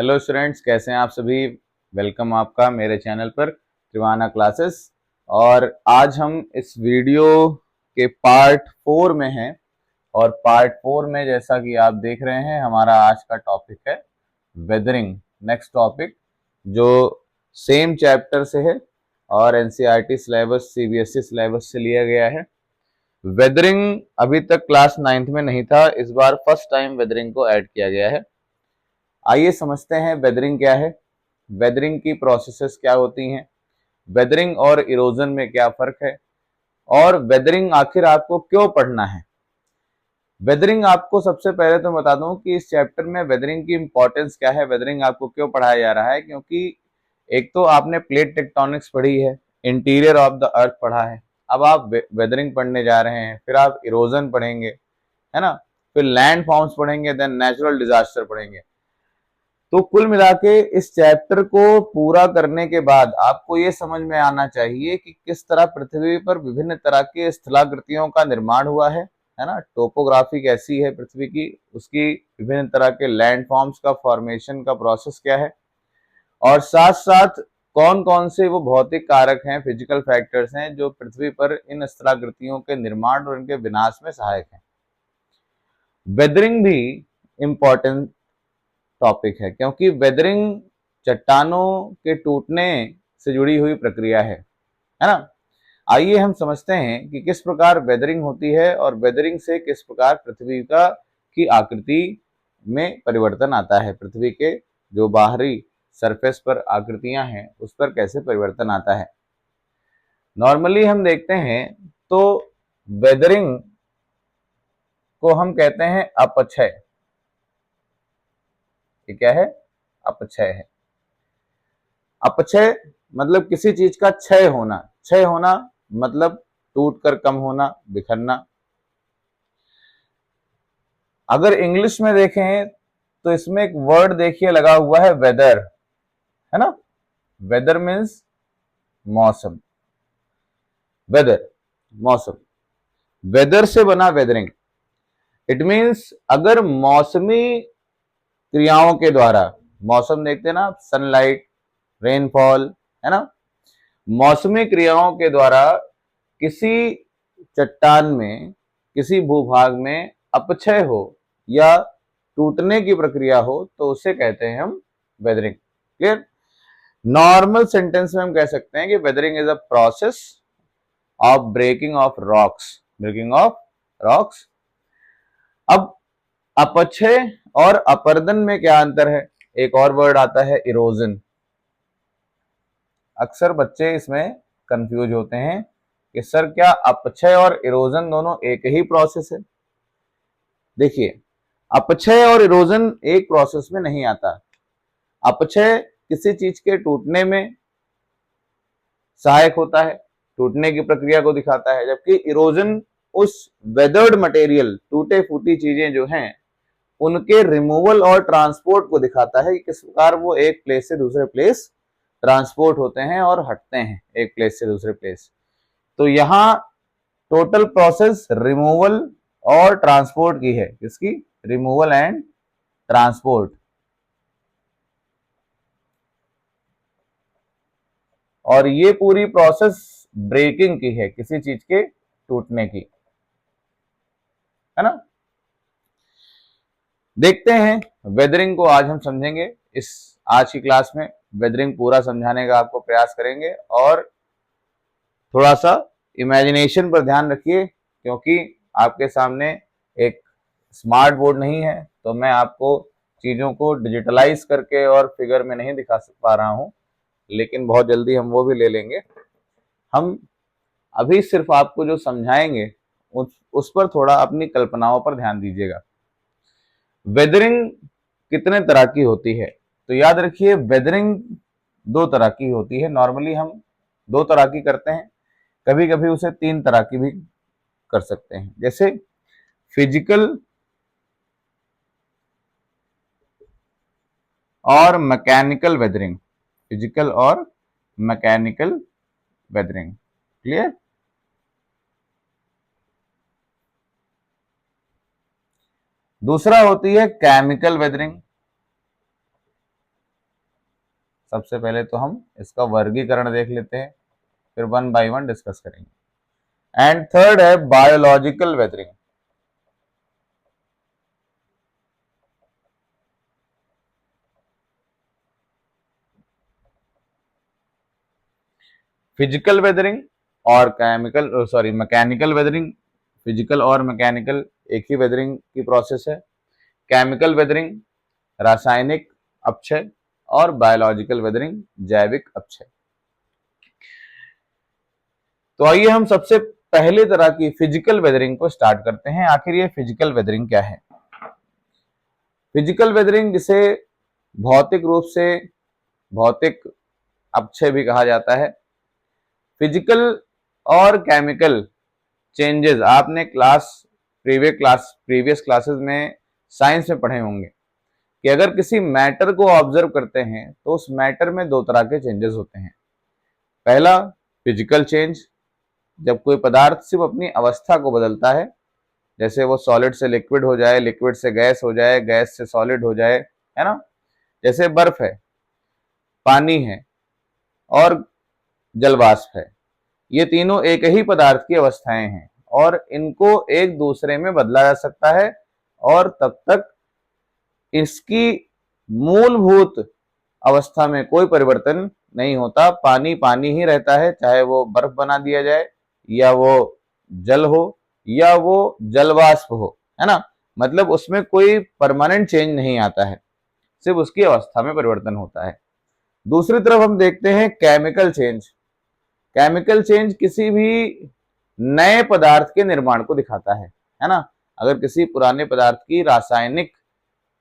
Hello students, कैसे हैं आप सभी। वेलकम आपका मेरे चैनल पर त्रिवाना क्लासेस। और आज हम इस वीडियो के पार्ट 4 में हैं। और पार्ट 4 में जैसा कि आप देख रहे हैं, हमारा आज का टॉपिक है वेदरिंग। नेक्स्ट टॉपिक जो सेम चैप्टर से है और एनसीईआरटी सिलेबस सीबीएसई सिलेबस से लिया गया है। वेदरिंग अभी तक क्लास 9th में नहीं था, इस बार फर्स्ट टाइम वेदरिंग को ऐड किया गया है। आइए समझते हैं वेदरिंग क्या है, वेदरिंग की प्रोसेसेस क्या होती हैं, वेदरिंग और इरोजन में क्या फर्क है, और वेदरिंग आखिर आपको क्यों पढ़ना है। वेदरिंग आपको सबसे पहले तो बता दूं कि इस चैप्टर में वेदरिंग की इंपॉर्टेंस क्या है, वेदरिंग आपको क्यों पढ़ाया जा रहा है। क्योंकि एक तो आपने प्लेट टेक्टोनिक्स पढ़ी है, इंटीरियर ऑफ द अर्थ पढ़ा है, अब आप वेदरिंग पढ़ने जा रहे हैं, फिर आप इरोजन पढ़ेंगे, है ना, फिर लैंड फॉर्म्स पढ़ेंगे, देन नेचुरल डिजास्टर पढ़ेंगे। तो कुल मिला के इस चैप्टर को पूरा करने के बाद आपको ये समझ में आना चाहिए कि किस तरह पृथ्वी पर विभिन्न तरह के स्थलाकृतियों का निर्माण हुआ है ना, टोपोग्राफी कैसी है पृथ्वी की, उसकी विभिन्न तरह के लैंड फॉर्म्स का फॉर्मेशन का प्रोसेस क्या है, और साथ साथ कौन कौन से वो भौतिक कारक हैं, फिजिकल फैक्टर्स हैं जो पृथ्वी पर इन स्थलाकृतियों के निर्माण और इनके विनाश में सहायक हैं। वेदरिंग भी इंपॉर्टेंट टॉपिक है क्योंकि वेदरिंग चट्टानों के टूटने से जुड़ी हुई प्रक्रिया है ना। आइए हम समझते हैं कि किस प्रकार वेदरिंग होती है और वेदरिंग से किस प्रकार पृथ्वी का की आकृति में परिवर्तन आता है, पृथ्वी के जो बाहरी सरफेस पर आकृतियां हैं उस पर कैसे परिवर्तन आता है। नॉर्मली हम देखते हैं तो वेदरिंग को हम कहते हैं अपक्षय। ये क्या है? अपक्षय है। अपक्षय मतलब किसी चीज का क्षय होना, क्षय होना मतलब टूट कर कम होना, बिखरना। अगर इंग्लिश में देखें तो इसमें एक वर्ड देखिए लगा हुआ है वेदर, है ना। वेदर मीन्स मौसम, वेदर मौसम, वेदर से बना वेदरिंग। इट मीन्स अगर मौसमी क्रियाओं के द्वारा, मौसम देखते हैं ना, सनलाइट, रेनफॉल, है ना, मौसमी क्रियाओं के द्वारा किसी चट्टान में, किसी भूभाग में अपक्षय हो या टूटने की प्रक्रिया हो तो उसे कहते हैं हम वेदरिंग। क्लियर? नॉर्मल सेंटेंस में हम कह सकते हैं कि weathering is a process of breaking off rocks, breaking off rocks. अब अपक्षय और अपर्दन में क्या अंतर है? एक और वर्ड आता है इरोजन। अक्सर बच्चे इसमें कंफ्यूज होते हैं कि सर क्या अपक्षय और इरोजन दोनों एक ही प्रोसेस है। देखिए, अपक्षय और इरोजन एक प्रोसेस में नहीं आता। अपक्षय किसी चीज के टूटने में सहायक होता है, टूटने की प्रक्रिया को दिखाता है, जबकि इरोजन उस वेदर्ड मटेरियल, टूटे फूटी चीजें जो हैं उनके रिमूवल और ट्रांसपोर्ट को दिखाता है कि किस प्रकार वो एक प्लेस से दूसरे प्लेस ट्रांसपोर्ट होते हैं और हटते हैं एक प्लेस से दूसरे प्लेस। तो यहाँ टोटल प्रोसेस रिमूवल और ट्रांसपोर्ट की है, किसकी? Removal and transport. और ये पूरी प्रोसेस ब्रेकिंग की है, किसी चीज के टूटने की, है ना। देखते हैं वेदरिंग को आज हम समझेंगे। इस आज की क्लास में वेदरिंग पूरा समझाने का आपको प्रयास करेंगे। और थोड़ा सा इमेजिनेशन पर ध्यान रखिए क्योंकि आपके सामने एक स्मार्ट बोर्ड नहीं है, तो मैं आपको चीजों को डिजिटलाइज करके और फिगर में नहीं दिखा पा रहा हूं, लेकिन बहुत जल्दी हम वो भी ले लेंगे। हम अभी सिर्फ आपको जो समझाएंगे उस पर थोड़ा अपनी कल्पनाओं पर ध्यान दीजिएगा। वेदरिंग कितने तरह की होती है? तो याद रखिए वेदरिंग दो तरह की होती है। नॉर्मली हम दो तरह की करते हैं, कभी कभी उसे तीन तरह की भी कर सकते हैं। जैसे फिजिकल और मैकेनिकल वेदरिंग, फिजिकल और मैकेनिकल वेदरिंग। क्लियर? दूसरा होती है केमिकल वेदरिंग। सबसे पहले तो हम इसका वर्गीकरण देख लेते हैं, फिर वन बाय वन डिस्कस करेंगे। एंड थर्ड है बायोलॉजिकल वेदरिंग। फिजिकल वेदरिंग और मैकेनिकल वेदरिंग। फिजिकल और मैकेनिकल एक ही वेदरिंग की प्रोसेस है। केमिकल वेदरिंग रासायनिक अपक्षय और बायोलॉजिकल वेदरिंग जैविक अपक्षय। तो आइए हम सबसे पहले तरह की फिजिकल वेदरिंग को स्टार्ट करते हैं। आखिर ये फिजिकल वेदरिंग क्या है? फिजिकल वेदरिंग जिसे भौतिक रूप से भौतिक अपक्षय भी कहा जाता है। फिजिकल और केमिकल चेंजेस आपने प्रीवियस क्लासेस में साइंस में पढ़े होंगे कि अगर किसी मैटर को ऑब्जर्व करते हैं तो उस मैटर में दो तरह के चेंजेस होते हैं। पहला फिजिकल चेंज, जब कोई पदार्थ सिर्फ अपनी अवस्था को बदलता है, जैसे वो सॉलिड से लिक्विड हो जाए, लिक्विड से गैस हो जाए, गैस से सॉलिड हो जाए, है ना। जैसे बर्फ है, पानी है और जलवाष्प है, ये तीनों एक ही पदार्थ की अवस्थाएं हैं और इनको एक दूसरे में बदला जा सकता है और तब तक इसकी मूलभूत अवस्था में कोई परिवर्तन नहीं होता। पानी पानी ही रहता है, चाहे वो बर्फ बना दिया जाए या वो जल हो या वो जलवाष्प हो, है ना। मतलब उसमें कोई परमानेंट चेंज नहीं आता है, सिर्फ उसकी अवस्था में परिवर्तन होता है। दूसरी तरफ हम देखते हैं केमिकल चेंज। केमिकल चेंज किसी भी नए पदार्थ के निर्माण को दिखाता है ना। अगर किसी पुराने पदार्थ की रासायनिक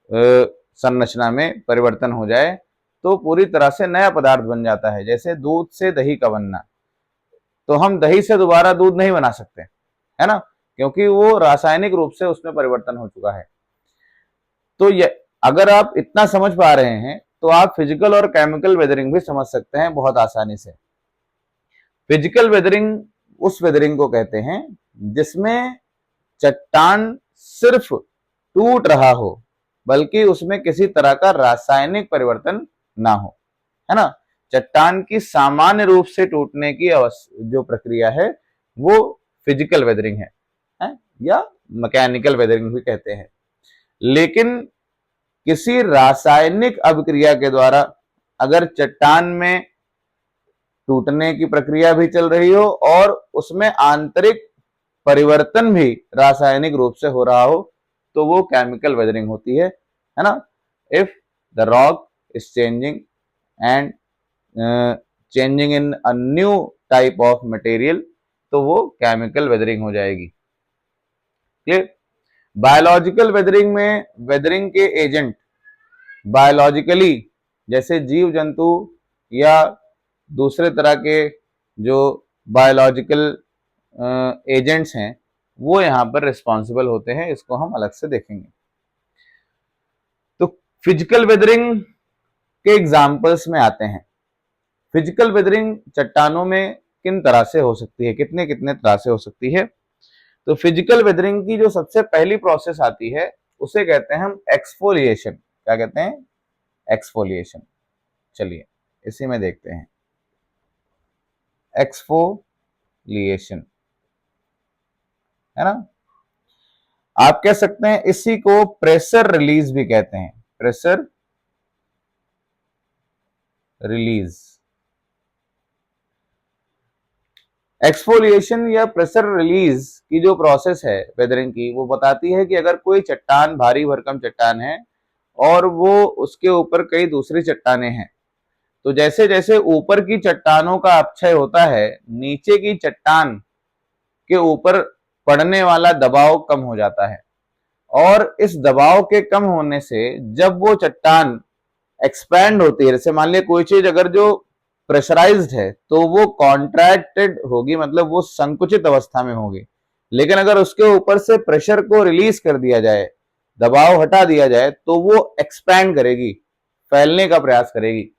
संरचना में परिवर्तन हो जाए तो पूरी तरह से नया पदार्थ बन जाता है। जैसे दूध से दही का बनना, तो हम दही से दोबारा दूध नहीं बना सकते, है ना, क्योंकि वो रासायनिक रूप से उसमें परिवर्तन हो चुका है। तो ये अगर आप इतना समझ पा रहे हैं तो आप फिजिकल और केमिकल वेदरिंग भी समझ सकते हैं बहुत आसानी से। फिजिकल वेदरिंग उस वेदरिंग को कहते हैं जिसमें चट्टान सिर्फ टूट रहा हो, बल्कि उसमें किसी तरह का रासायनिक परिवर्तन ना हो, है ना। चट्टान की सामान्य रूप से टूटने की जो प्रक्रिया है वो फिजिकल वेदरिंग है या मैकेनिकल वेदरिंग भी कहते हैं। लेकिन किसी रासायनिक अभिक्रिया के द्वारा अगर चट्टान में टूटने की प्रक्रिया भी चल रही हो और उसमें आंतरिक परिवर्तन भी रासायनिक रूप से हो रहा हो तो वो केमिकल वेदरिंग होती है ना। If the rock is changing and changing in a new type of material तो वो केमिकल वेदरिंग हो जाएगी। क्लियर? बायोलॉजिकल वेदरिंग में वेदरिंग के एजेंट बायोलॉजिकली, जैसे जीव जंतु या दूसरे तरह के जो बायोलॉजिकल एजेंट्स हैं वो यहाँ पर रिस्पॉन्सिबल होते हैं। इसको हम अलग से देखेंगे। तो फिजिकल वेदरिंग के एग्जाम्पल्स में आते हैं। फिजिकल वेदरिंग चट्टानों में किन तरह से हो सकती है, कितने कितने तरह से हो सकती है। तो फिजिकल वेदरिंग की जो सबसे पहली प्रोसेस आती है उसे कहते हैं हम एक्सफोलिएशन। क्या कहते हैं? एक्सफोलिएशन। चलिए इसी में देखते हैं। एक्सफोलिएशन, है ना। आप कह सकते हैं इसी को प्रेशर रिलीज भी कहते हैं। Pressure release. एक्सफोलिएशन या प्रेशर रिलीज की जो प्रोसेस है वेदरिंग की, वो बताती है कि अगर कोई चट्टान भारी भरकम चट्टान है और वो उसके ऊपर कई दूसरी चट्टानें हैं, तो जैसे जैसे ऊपर की चट्टानों का अपक्षय होता है नीचे की चट्टान के ऊपर पड़ने वाला दबाव कम हो जाता है। और इस दबाव के कम होने से जब वो चट्टान एक्सपैंड होती है, जैसे मान लिया कोई चीज अगर जो प्रेशराइज्ड है तो वो कॉन्ट्रैक्टेड होगी, मतलब वो संकुचित अवस्था में होगी। लेकिन अगर उसके ऊपर से प्रेशर को रिलीज कर दिया जाए, दबाव हटा दिया जाए, तो वो एक्सपैंड करेगी, फैलने का प्रयास करेगी।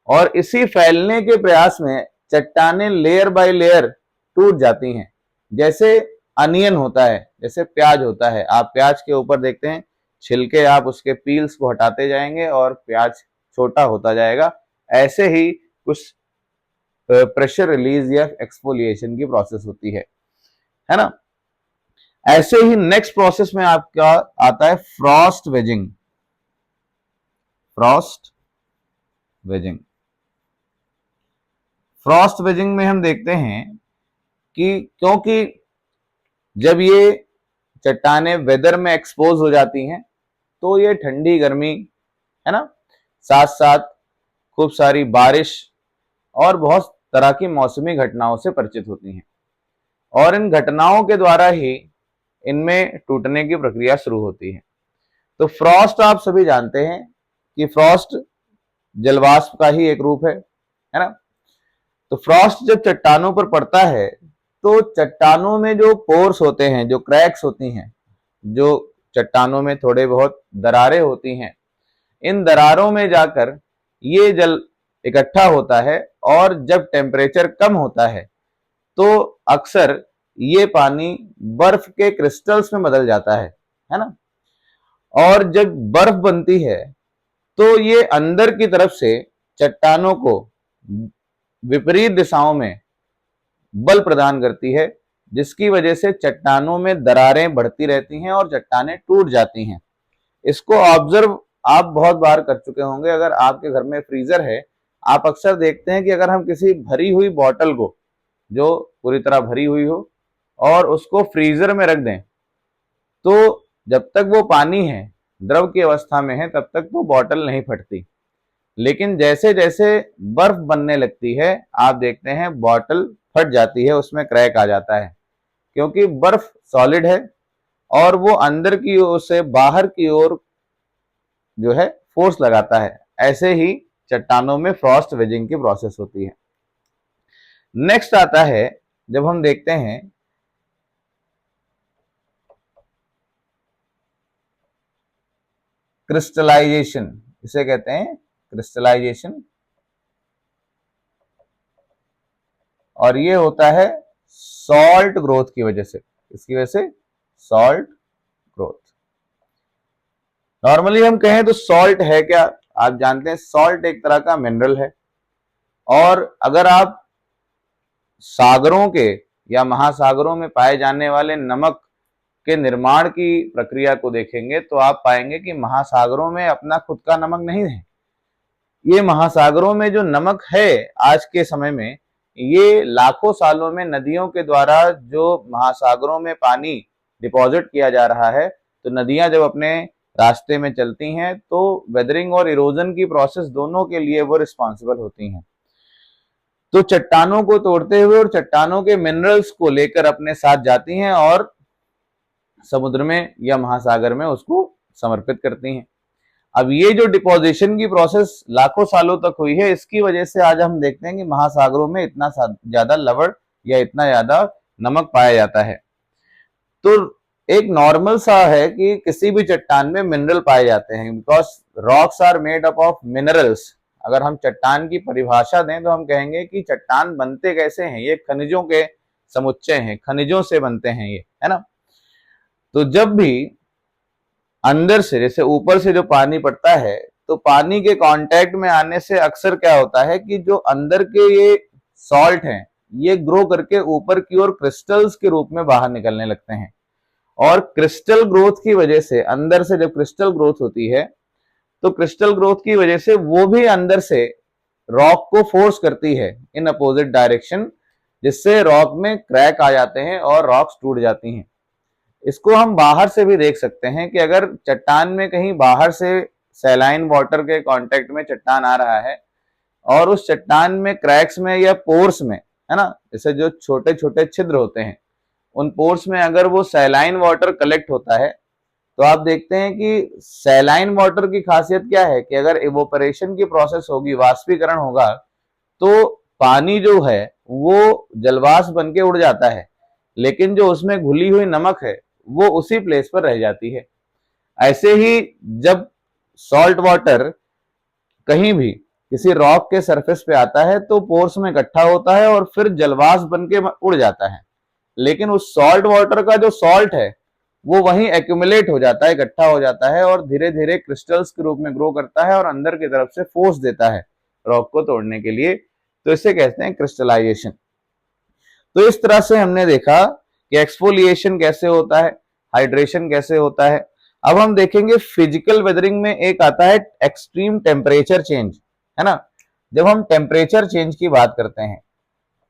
और इसी फैलने के प्रयास में चट्टानें लेयर बाय लेयर टूट जाती हैं। जैसे अनियन होता है, जैसे प्याज होता है, आप प्याज के ऊपर देखते हैं छिलके, आप उसके पील्स को हटाते जाएंगे और प्याज छोटा होता जाएगा। ऐसे ही कुछ प्रेशर रिलीज या एक्सफोलिएशन की प्रोसेस होती है ना। ऐसे ही नेक्स्ट प्रोसेस में आपका आता है Frost waging. Frost waging, Frost waging में हम देखते हैं कि क्योंकि जब ये चट्टाने वेदर में एक्सपोज हो जाती हैं तो ये ठंडी गर्मी, है ना, साथ साथ खूब सारी बारिश और बहुत तरह की मौसमी घटनाओं से परिचित होती हैं, और इन घटनाओं के द्वारा ही इनमें टूटने की प्रक्रिया शुरू होती है। तो फ्रॉस्ट आप सभी जानते हैं कि फ्रॉस्ट जलवाष्प का ही एक रूप है ना। तो फ्रॉस्ट जब चट्टानों पर पड़ता है तो चट्टानों में जो पोर्स होते हैं, जो क्रैक्स होती हैं, जो चट्टानों में थोड़े बहुत दरारें होती हैं, इन दरारों में जाकर ये जल इकट्ठा होता है, और जब टेम्परेचर कम होता है तो अक्सर ये पानी बर्फ के क्रिस्टल्स में बदल जाता है ना। और जब बर्फ बनती है तो ये अंदर की तरफ से चट्टानों को विपरीत दिशाओं में बल प्रदान करती है, जिसकी वजह से चट्टानों में दरारें बढ़ती रहती हैं और चट्टानें टूट जाती हैं। इसको ऑब्जर्व आप बहुत बार कर चुके होंगे। अगर आपके घर में फ्रीजर है, आप अक्सर देखते हैं कि अगर हम किसी भरी हुई बोतल को, जो पूरी तरह भरी हुई हो, और उसको फ्रीजर में रख दें, तो जब तक वो पानी है, द्रव की अवस्था में है, तब तक वो बोतल नहीं फटती। लेकिन जैसे जैसे बर्फ बनने लगती है, आप देखते हैं बोतल फट जाती है, उसमें क्रैक आ जाता है, क्योंकि बर्फ सॉलिड है और वो अंदर की ओर से बाहर की ओर जो है फोर्स लगाता है। ऐसे ही चट्टानों में फ्रॉस्ट वेजिंग की प्रोसेस होती है। नेक्स्ट आता है, जब हम देखते हैं क्रिस्टलाइजेशन, इसे कहते हैं क्रिस्टलाइजेशन, और ये होता है सॉल्ट ग्रोथ की वजह से। इसकी वजह से सॉल्ट ग्रोथ। नॉर्मली हम कहें तो सॉल्ट है क्या? आप जानते हैं सॉल्ट एक तरह का मिनरल है, और अगर आप सागरों के या महासागरों में पाए जाने वाले नमक के निर्माण की प्रक्रिया को देखेंगे तो आप पाएंगे कि महासागरों में अपना खुद का नमक नहीं है। ये महासागरों में जो नमक है आज के समय में, ये लाखों सालों में नदियों के द्वारा जो महासागरों में पानी डिपॉजिट किया जा रहा है, तो नदियां जब अपने रास्ते में चलती हैं तो वेदरिंग और इरोजन की प्रोसेस दोनों के लिए वो रिस्पॉन्सिबल होती हैं। तो चट्टानों को तोड़ते हुए और चट्टानों के मिनरल्स को लेकर अपने साथ जाती हैं और समुद्र में या महासागर में उसको समर्पित करती हैं। अब ये जो डिपोजिशन की प्रोसेस लाखों सालों तक हुई है, इसकी वजह से आज हम देखते हैं कि महासागरों में इतना ज्यादा लवण या इतना ज्यादा नमक पाया जाता है। तो एक नॉर्मल सा है कि किसी भी चट्टान में मिनरल पाए जाते हैं, because rocks are made up of minerals. अगर हम चट्टान की परिभाषा दें तो हम कहेंगे कि चट्टान बनते कैसे हैं, ये खनिजों के समुच्चय हैं, खनिजों से बनते हैं ये, है ना। तो जब भी अंदर से, जैसे ऊपर से जो पानी पड़ता है, तो पानी के कांटेक्ट में आने से अक्सर क्या होता है कि जो अंदर के ये सॉल्ट हैं, ये ग्रो करके ऊपर की ओर क्रिस्टल्स के रूप में बाहर निकलने लगते हैं। और क्रिस्टल ग्रोथ की वजह से, अंदर से जब क्रिस्टल ग्रोथ होती है, तो क्रिस्टल ग्रोथ की वजह से वो भी अंदर से रॉक को फोर्स करती है इन अपोजिट डायरेक्शन, जिससे रॉक में क्रैक आ जाते हैं और रॉक्स टूट जाती हैं। इसको हम बाहर से भी देख सकते हैं कि अगर चट्टान में कहीं बाहर से सैलाइन वाटर के कांटेक्ट में चट्टान आ रहा है और उस चट्टान में क्रैक्स में या पोर्स में, है ना, जैसे जो छोटे छोटे छिद्र होते हैं, उन पोर्स में अगर वो सैलाइन वाटर कलेक्ट होता है, तो आप देखते हैं कि सैलाइन वाटर की खासियत क्या है कि अगर इवोपरेशन की प्रोसेस होगी, वाष्पीकरण होगा, तो पानी जो है वो जलवाष्प बन के उड़ जाता है, लेकिन जो उसमें घुली हुई नमक है वो उसी प्लेस पर रह जाती है। ऐसे ही जब सॉल्ट वाटर कहीं भी किसी रॉक के सरफेस पे आता है तो पोर्स में इकट्ठा होता है और फिर जलवाष्प बन के उड़ जाता है, लेकिन उस सॉल्ट वाटर का जो सॉल्ट है वो वहीं एक्यूमुलेट हो जाता है, इकट्ठा हो जाता है, और धीरे धीरे क्रिस्टल्स के रूप में ग्रो करता है और अंदर की तरफ से फोर्स देता है रॉक को तोड़ने के लिए, तो इसे कहते हैं क्रिस्टलाइजेशन। तो इस तरह से हमने देखा कि एक्सफोलिएशन कैसे होता है, हाइड्रेशन कैसे होता है। अब हम देखेंगे फिजिकल वेदरिंग में एक आता है एक्सट्रीम टेम्परेचर चेंज, है ना। जब हम टेम्परेचर चेंज की बात करते हैं,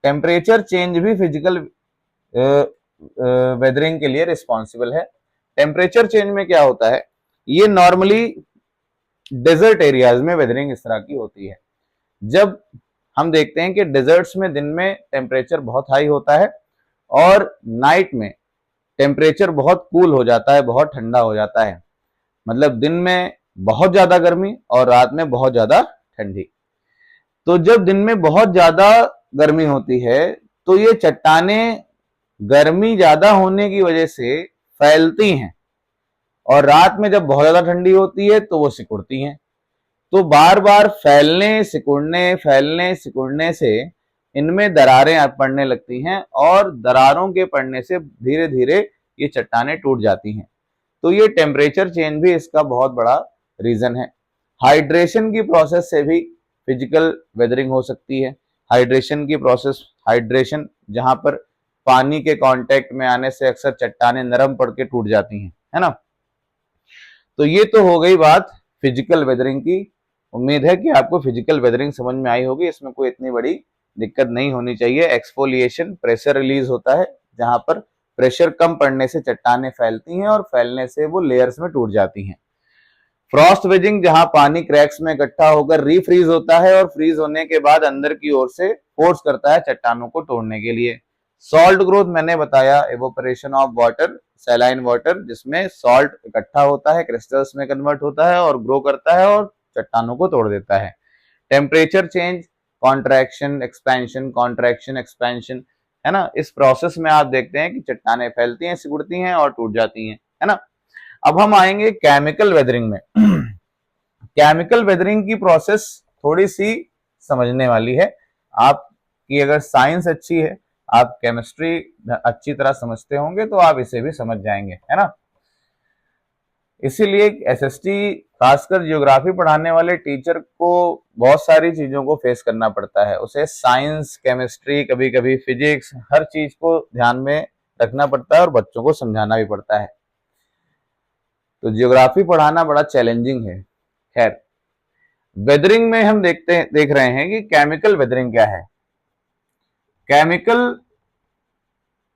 टेम्परेचर चेंज भी फिजिकल वेदरिंग के लिए रिस्पॉन्सिबल है। टेम्परेचर चेंज में क्या होता है, ये नॉर्मली डेजर्ट एरियाज में वेदरिंग इस तरह की होती है। जब हम देखते हैं कि डेजर्ट्स में दिन में टेम्परेचर बहुत हाई होता है और नाइट में टेम्परेचर बहुत कूल हो जाता है, बहुत ठंडा हो जाता है। मतलब दिन में बहुत ज्यादा गर्मी और रात में बहुत ज्यादा ठंडी। तो जब दिन में बहुत ज्यादा गर्मी होती है तो ये चट्टानें गर्मी ज्यादा होने की वजह से फैलती हैं, और रात में जब बहुत ज्यादा ठंडी होती है तो वो सिकुड़ती हैं। तो बार बार फैलने सिकुड़ने से इनमें दरारें पड़ने लगती हैं, और दरारों के पड़ने से धीरे धीरे ये चट्टानें टूट जाती हैं। तो ये टेम्परेचर चेंज भी इसका बहुत बड़ा रीजन है। हाइड्रेशन की प्रोसेस से भी फिजिकल वेदरिंग हो सकती है। हाइड्रेशन जहां पर पानी के कांटेक्ट में आने से अक्सर चट्टानें नरम पड़ के टूट जाती हैं, है ना। तो ये तो हो गई बात फिजिकल वेदरिंग की। उम्मीद है कि आपको फिजिकल वेदरिंग समझ में आई होगी, इसमें कोई इतनी बड़ी दिक्कत नहीं होनी चाहिए। एक्सफोलिएशन प्रेशर रिलीज होता है, जहां पर प्रेशर कम पड़ने से चट्टानें फैलती हैं और फैलने से वो लेयर्स में टूट जाती हैं। फ्रॉस्ट वेजिंग, जहां पानी क्रैक्स में इकट्ठा होकर रीफ्रीज होता है और फ्रीज होने के बाद अंदर की ओर से फोर्स करता है चट्टानों को तोड़ने के लिए। सॉल्ट ग्रोथ मैंने बताया, evaporation of water, saline water, जिसमें सॉल्ट इकट्ठा होता है, क्रिस्टल्स में कन्वर्ट होता है और ग्रो करता है और चट्टानों को तोड़ देता है। Temperature change, contraction expansion, contraction expansion, है ना। इस प्रोसेस में आप देखते हैं कि चट्टानें फैलती हैं, सिकुड़ती हैं और टूट जाती हैं, है ना। अब हम आएंगे केमिकल वेदरिंग में। केमिकल वेदरिंग की प्रोसेस थोड़ी सी समझने वाली है। आपकी अगर साइंस अच्छी है, आप केमिस्ट्री अच्छी तरह समझते होंगे, तो आप इसे भी समझ जाएंगे, है ना। इसीलिए एसएसटी, खासकर ज्योग्राफी पढ़ाने वाले टीचर को बहुत सारी चीजों को फेस करना पड़ता है। उसे साइंस, केमिस्ट्री, कभी कभी फिजिक्स, हर चीज को ध्यान में रखना पड़ता है और बच्चों को समझाना भी पड़ता है। तो ज्योग्राफी पढ़ाना बड़ा चैलेंजिंग है। खैर, वेदरिंग में हम देख रहे हैं कि केमिकल वेदरिंग क्या है। केमिकल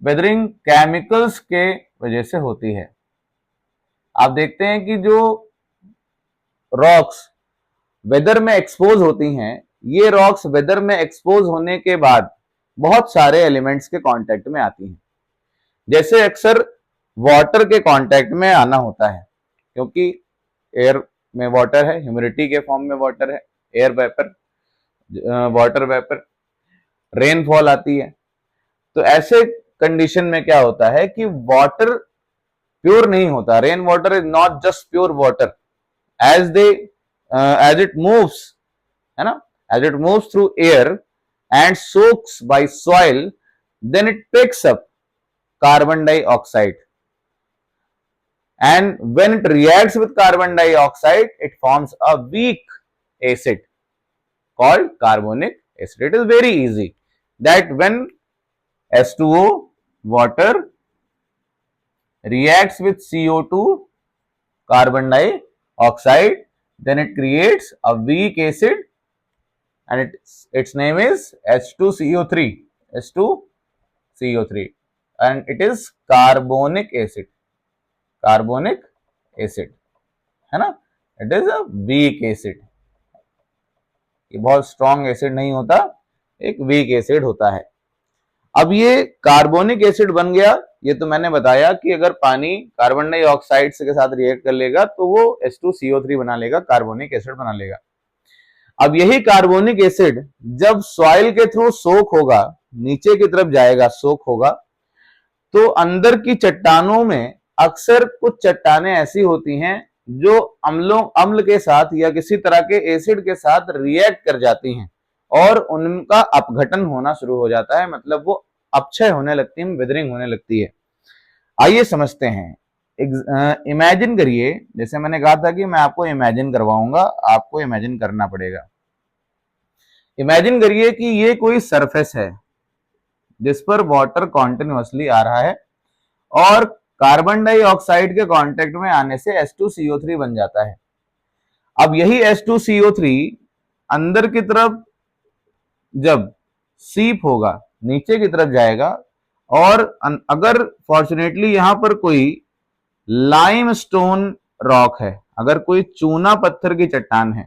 वेदरिंग केमिकल्स के वजह से होती है। आप देखते हैं कि जो रॉक्स वेदर में एक्सपोज होती हैं, ये रॉक्स वेदर में एक्सपोज होने के बाद बहुत सारे एलिमेंट्स के कांटेक्ट में आती हैं। जैसे अक्सर वाटर के कांटेक्ट में आना होता है, क्योंकि एयर में वाटर है, ह्यूमिडिटी के फॉर्म में वाटर है, air vapour, water vapour, rainfall आती है। तो ऐसे कंडीशन में क्या होता है कि वाटर प्योर नहीं होता। Rain water is not just pure water, as it moves, है ना, as it moves through air and soaks by soil, then it picks up carbon dioxide, and when it reacts with carbon dioxide, it forms a weak acid called carbonic acid. It is very easy that when H2O, water, reacts with CO2, carbon dioxide, then it creates a weak acid, and its name is H2CO3, H2CO3, and it is carbonic acid, carbonic acid, है ना। It is a weak acid. ये बहुत strong acid नहीं होता, एक weak acid होता है। अब ये कार्बोनिक एसिड बन गया, ये तो मैंने बताया कि अगर पानी कार्बन डाइऑक्साइड के साथ रिएक्ट कर लेगा तो वो H2CO3 बना लेगा, कार्बोनिक एसिड बना लेगा। अब यही कार्बोनिक एसिड जब सॉइल के थ्रू सोक होगा, नीचे की तरफ जाएगा, सोक होगा, तो अंदर की चट्टानों में अक्सर कुछ चट्टानें ऐसी होती हैं जो अम्ल के साथ या किसी तरह के एसिड के साथ रिएक्ट कर जाती हैं और उनका अपघटन होना शुरू हो जाता है, मतलब वो अपक्षय होने लगती है, वेदरिंग होने लगती है। आइए समझते हैं। इमेजिन करिए, जैसे मैंने कहा था कि मैं आपको इमेजिन करवाऊंगा, आपको इमेजिन करना पड़ेगा। इमेजिन करिए कि ये कोई सरफेस है जिस पर वाटर कॉन्टिन्यूअसली आ रहा है और कार्बन डाइऑक्साइड के कांटेक्ट में आने से H2CO3 बन जाता है। अब यही H2CO3 अंदर की तरफ जब सीप होगा, नीचे की तरफ जाएगा, और अगर फॉर्चुनेटली यहां पर कोई लाइमस्टोन रॉक है, अगर कोई चूना पत्थर की चट्टान है,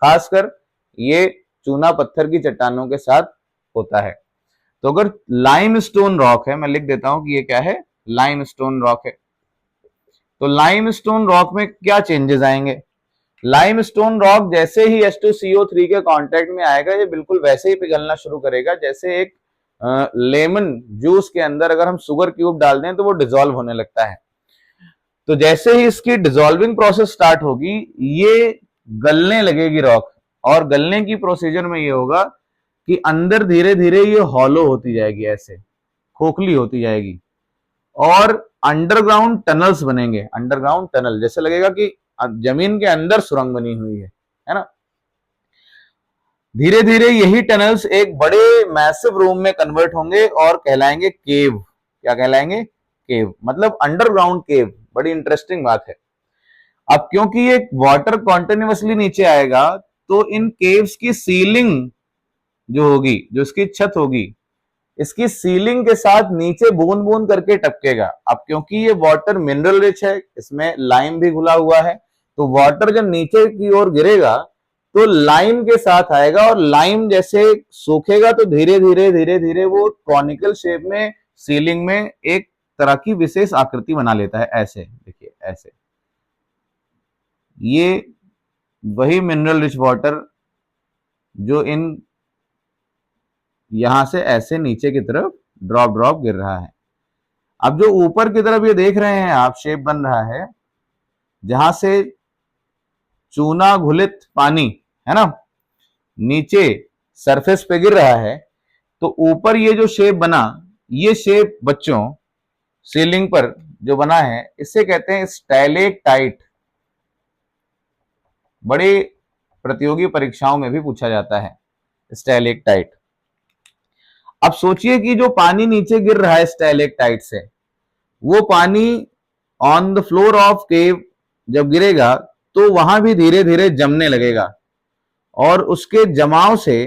खासकर ये चूना पत्थर की चट्टानों के साथ होता है, तो अगर लाइमस्टोन रॉक है, मैं लिख देता हूं कि ये क्या है, लाइमस्टोन रॉक है, तो लाइमस्टोन रॉक में क्या चेंजेस आएंगे? लाइमस्टोन रॉक जैसे ही H2CO3 के कांटेक्ट में आएगा, ये बिल्कुल वैसे ही पिघलना शुरू करेगा जैसे एक लेमन जूस के अंदर अगर हम शुगर क्यूब डाल दें तो वो डिसॉल्व होने लगता है। तो जैसे ही इसकी डिसॉल्विंग प्रोसेस स्टार्ट होगी, ये गलने लगेगी रॉक, और गलने की प्रोसीजर में ये होगा कि अंदर धीरे धीरे ये हॉलो होती जाएगी, ऐसे खोखली होती जाएगी, और अंडरग्राउंड टनल्स बनेंगे। अंडरग्राउंड टनल जैसे लगेगा कि जमीन के अंदर सुरंग बनी हुई है ना। धीरे धीरे यही टनल्स एक बड़े मैसिव रूम में कन्वर्ट होंगे और कहलाएंगे केव। क्या कहलाएंगे? केव, मतलब अंडरग्राउंड केव। बड़ी इंटरेस्टिंग बात है। अब क्योंकि ये वाटर कॉन्टिन्यूअसली नीचे आएगा, तो इन केव्स की सीलिंग जो होगी, जो इसकी छत होगी, इसकी सीलिंग के साथ नीचे बूंद बूंद करके टपकेगा। अब क्योंकि ये वाटर मिनरल रिच है, इसमें लाइम भी घुला हुआ है, तो वाटर जब नीचे की ओर गिरेगा तो लाइम के साथ आएगा, और लाइम जैसे सूखेगा तो धीरे धीरे धीरे धीरे वो कॉनिकल शेप में सीलिंग में एक तरह की विशेष आकृति बना लेता है। ऐसे देखिए, ऐसे। ये वही मिनरल रिच वाटर जो इन यहां से ऐसे नीचे की तरफ ड्रॉप ड्रॉप गिर रहा है। अब जो ऊपर की तरफ ये देख रहे हैं आप, शेप बन रहा है जहां से चूना घुलित पानी है ना नीचे सरफेस पे गिर रहा है, तो ऊपर ये जो शेप बना, ये शेप बच्चों सीलिंग पर जो बना है, इसे कहते हैं स्टैलेक्टाइट। बड़े प्रतियोगी परीक्षाओं में भी पूछा जाता है स्टैलेक्टाइट। अब सोचिए कि जो पानी नीचे गिर रहा है स्टैलेक्टाइट से, वो पानी ऑन द फ्लोर ऑफ केव जब गिरेगा तो वहां भी धीरे धीरे जमने लगेगा, और उसके जमाव से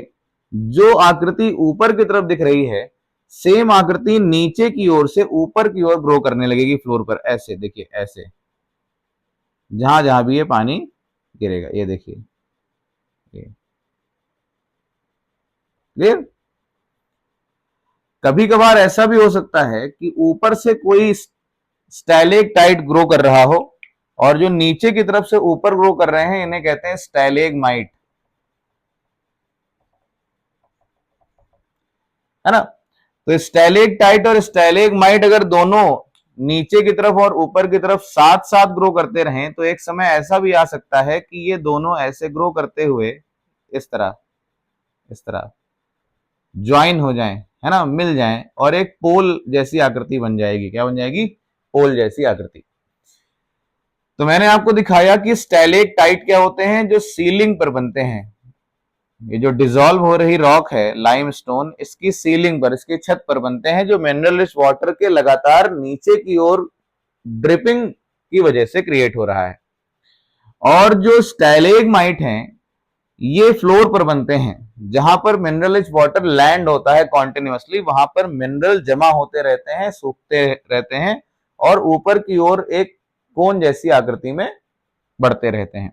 जो आकृति ऊपर की तरफ दिख रही है, सेम आकृति नीचे की ओर से ऊपर की ओर ग्रो करने लगेगी फ्लोर पर। ऐसे देखिए, ऐसे जहां जहां भी ये पानी गिरेगा, ये देखिए, क्लियर? कभी कभार ऐसा भी हो सकता है कि ऊपर से कोई स्टैलेक्टाइट ग्रो कर रहा हो, और जो नीचे की तरफ से ऊपर ग्रो कर रहे हैं इन्हें कहते हैं स्टैलेग्माइट, है ना। तो स्टैलेक्टाइट और स्टैलेग्माइट अगर दोनों नीचे की तरफ और ऊपर की तरफ साथ साथ ग्रो करते रहें, तो एक समय ऐसा भी आ सकता है कि ये दोनों ऐसे ग्रो करते हुए इस तरह ज्वाइन हो जाएं, है ना, मिल जाएं, और एक पोल जैसी आकृति बन जाएगी। क्या बन जाएगी? पोल जैसी आकृति। तो मैंने आपको दिखाया कि स्टैलेक्टाइट क्या होते हैं, जो सीलिंग पर बनते हैं। ये जो डिसॉल्व हो रही रॉक है लाइमस्टोन, इसकी सीलिंग पर, इसकी छत पर बनते हैं, जो मिनरल रिच वाटर के लगातार नीचे की ओर ड्रिपिंग की वजह से क्रिएट हो रहा है। और जो स्टैलेग्माइट हैं, ये फ्लोर पर बनते हैं, जहां पर मिनरल रिच वाटर लैंड होता है कॉन्टिन्यूअसली, वहां पर मिनरल जमा होते रहते हैं, सूखते रहते हैं, और ऊपर की ओर एक कोन जैसी आकृति में बढ़ते रहते हैं।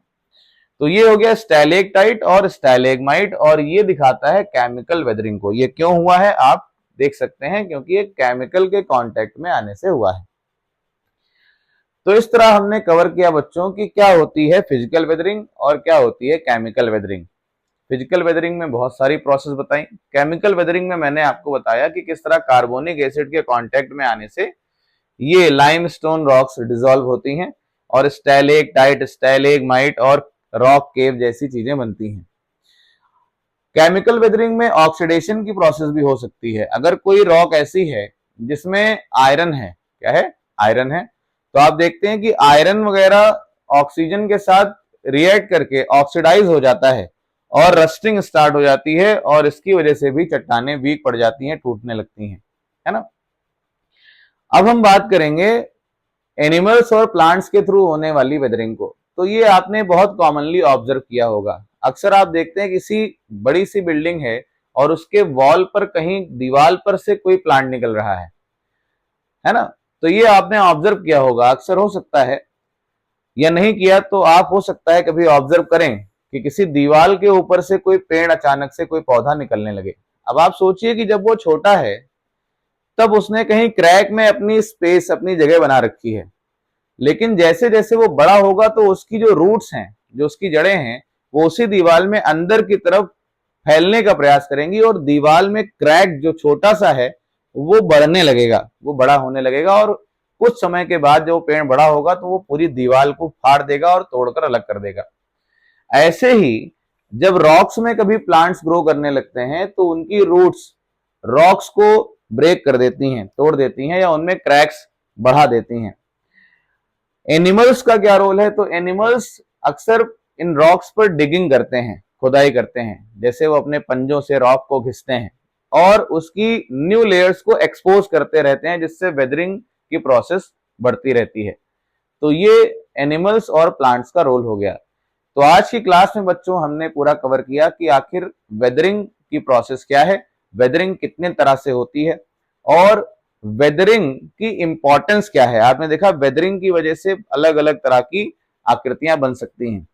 तो ये हो गया स्टैलेक्टाइट और स्टैलेग्माइट, और ये दिखाता है केमिकल वेदरिंग को। ये क्यों हुआ है आप देख सकते हैं, क्योंकि ये केमिकल के कांटेक्ट में आने से हुआ है। तो इस तरह हमने कवर किया बच्चों कि क्या होती है फिजिकल वेदरिंग और क्या होती है केमिकल वेदरिंग। फिजिकल वेदरिंग में बहुत सारी प्रोसेस बताई। केमिकल वेदरिंग में मैंने आपको बताया कि किस तरह कार्बोनिक एसिड के कांटेक्ट में आने से ये लाइमस्टोन रॉक्स डिसॉल्व होती हैं, और स्टैलेक्टाइट, स्टैलेग्माइट और रॉक केव जैसी चीजें बनती हैं। केमिकल वेदरिंग में ऑक्सीडेशन की प्रोसेस भी हो सकती है। अगर कोई रॉक ऐसी है जिसमें आयरन है, क्या है? आयरन है, तो आप देखते हैं कि आयरन वगैरह ऑक्सीजन के साथ रिएक्ट करके ऑक्सीडाइज हो जाता है, और रस्टिंग स्टार्ट हो जाती है और इसकी वजह से भी चट्टानें वीक पड़ जाती हैं, टूटने लगती हैं, है ना। अब हम बात करेंगे एनिमल्स और प्लांट्स के थ्रू होने वाली वेदरिंग को। तो ये आपने बहुत कॉमनली ऑब्जर्व किया होगा। अक्सर आप देखते हैं किसी बड़ी सी बिल्डिंग है और उसके वॉल पर कहीं दीवार पर से कोई प्लांट निकल रहा है ना। तो ये आपने ऑब्जर्व किया होगा, अक्सर हो सकता है, या नहीं किया तो आप हो सकता है कभी ऑब्जर्व करें कि किसी दीवार के ऊपर से कोई पेड़, अचानक से कोई पौधा निकलने लगे। अब आप सोचिए कि जब वो छोटा है तब उसने कहीं क्रैक में अपनी स्पेस, अपनी जगह बना रखी है, लेकिन जैसे जैसे वो बड़ा होगा तो उसकी जो रूट्स हैं, जो उसकी जड़ें हैं, वो उसी दीवार में अंदर की तरफ फैलने का प्रयास करेंगी और दीवार में क्रैक जो छोटा सा है वो बढ़ने लगेगा, वो बड़ा होने लगेगा और कुछ समय के बाद जब वो पेड़ बड़ा होगा तो वो पूरी दीवार को फाड़ देगा और तोड़कर अलग कर देगा। ऐसे ही जब रॉक्स में कभी प्लांट्स ग्रो करने लगते हैं तो उनकी रूट्स रॉक्स को ब्रेक कर देती हैं, तोड़ देती हैं या उनमें क्रैक्स बढ़ा देती हैं। एनिमल्स का क्या रोल है? तो एनिमल्स अक्सर इन रॉक्स पर डिगिंग करते हैं, खुदाई करते हैं, जैसे वो अपने पंजों से रॉक को घिसते हैं और उसकी न्यू लेयर्स को एक्सपोज करते रहते हैं, जिससे वेदरिंग की प्रोसेस बढ़ती रहती है। तो ये एनिमल्स और प्लांट्स का रोल हो गया। तो आज की क्लास में बच्चों हमने पूरा कवर किया कि आखिर वेदरिंग की प्रोसेस क्या है, वेदरिंग कितने तरह से होती है और वेदरिंग की इंपॉर्टेंस क्या है। आपने देखा वेदरिंग की वजह से अलग अलग तरह की आकृतियां बन सकती हैं।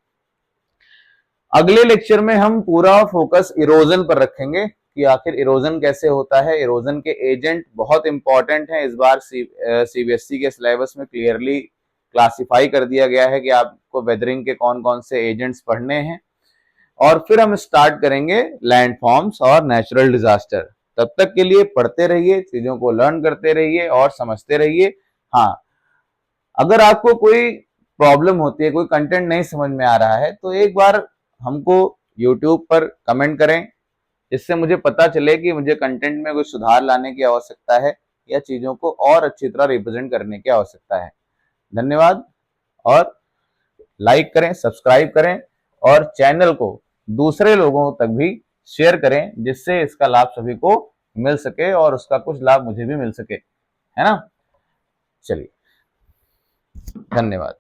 अगले लेक्चर में हम पूरा फोकस इरोजन पर रखेंगे कि आखिर इरोजन कैसे होता है। इरोजन के एजेंट बहुत इंपॉर्टेंट हैं। इस बार सीबीएसई के सिलेबस में क्लियरली क्लासिफाई कर दिया गया है कि आपको वेदरिंग के कौन कौन से एजेंट्स पढ़ने हैं। और फिर हम स्टार्ट करेंगे लैंडफॉर्म्स और नेचुरल डिजास्टर। तब तक के लिए पढ़ते रहिए, चीजों को लर्न करते रहिए और समझते रहिए। हाँ, अगर आपको कोई प्रॉब्लम होती है, कोई कंटेंट नहीं समझ में आ रहा है, तो एक बार हमको YouTube पर कमेंट करें, जिससे मुझे पता चले कि मुझे कंटेंट में कोई सुधार लाने की आवश्यकता है या चीजों को और अच्छी तरह रिप्रेजेंट करने की आवश्यकता है। धन्यवाद। और लाइक करें, सब्सक्राइब करें और चैनल को दूसरे लोगों तक भी शेयर करें, जिससे इसका लाभ सभी को मिल सके और उसका कुछ लाभ मुझे भी मिल सके, है ना। चलिए, धन्यवाद।